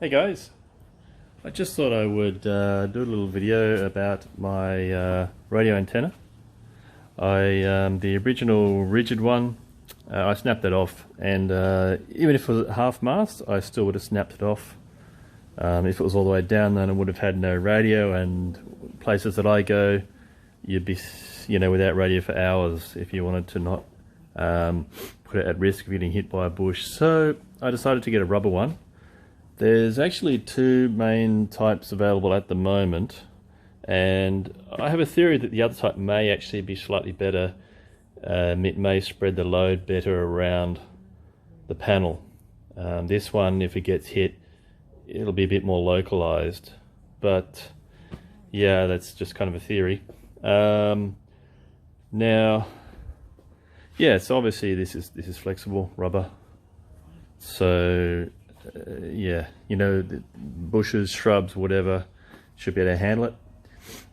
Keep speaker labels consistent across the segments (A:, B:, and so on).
A: Hey guys, I just thought I would do a little video about my radio antenna. The original rigid one, I snapped it off, and even if it was at half mast, I still would have snapped it off. If it was all the way down, then I would have had no radio, and places that I go, you'd be, without radio for hours if you wanted to not put it at risk of getting hit by a bush. So I decided to get a rubber one. There's actually two main types available at the moment, and I have a theory that the other type may actually be slightly better. It may spread the load better around the panel. This one, if it gets hit, it'll be a bit more localized, but yeah, that's just kind of a theory. Now, yeah, so obviously this is flexible rubber, so yeah, the bushes, shrubs, whatever, should be able to handle it.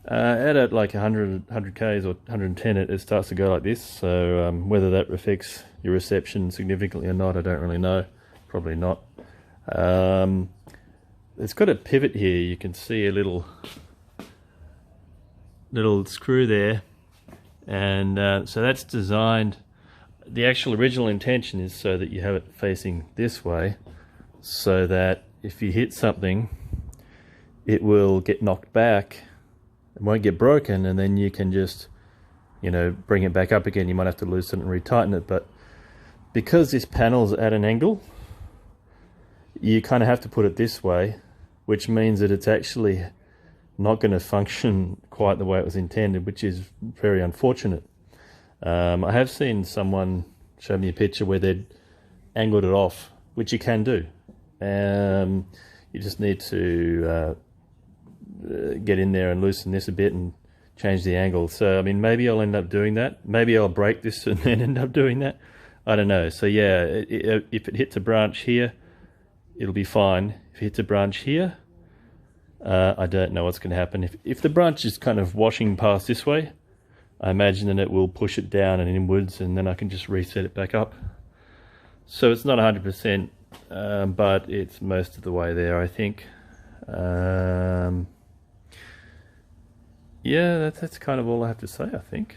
A: At like 100 k's or 110, it starts to go like this. So whether that affects your reception significantly or not, I don't really know. Probably not. It's got a pivot here. You can see a little screw there, and so that's designed. The actual original intention is so that you have it facing this way, so that if you hit something, it will get knocked back, it won't get broken, and then you can just, bring it back up again. You might have to loosen it and retighten it, but because this panel's at an angle, you kind of have to put it this way, which means that it's actually not going to function quite the way it was intended, which is very unfortunate. I have seen someone show me a picture where they'd angled it off, which you can do. You just need to get in there and loosen this a bit and change the angle. So I mean, maybe I'll end up doing that. Maybe I'll break this and then end up doing that. I don't know. So yeah, if it hits a branch here, it'll be fine. If it hits a branch here, I don't know what's going to happen. If the branch is kind of washing past this way, I imagine that it will push it down and inwards, and then I can just reset it back up. So it's not 100%, but it's most of the way there, I think. Yeah, that's kind of all I have to say, I think.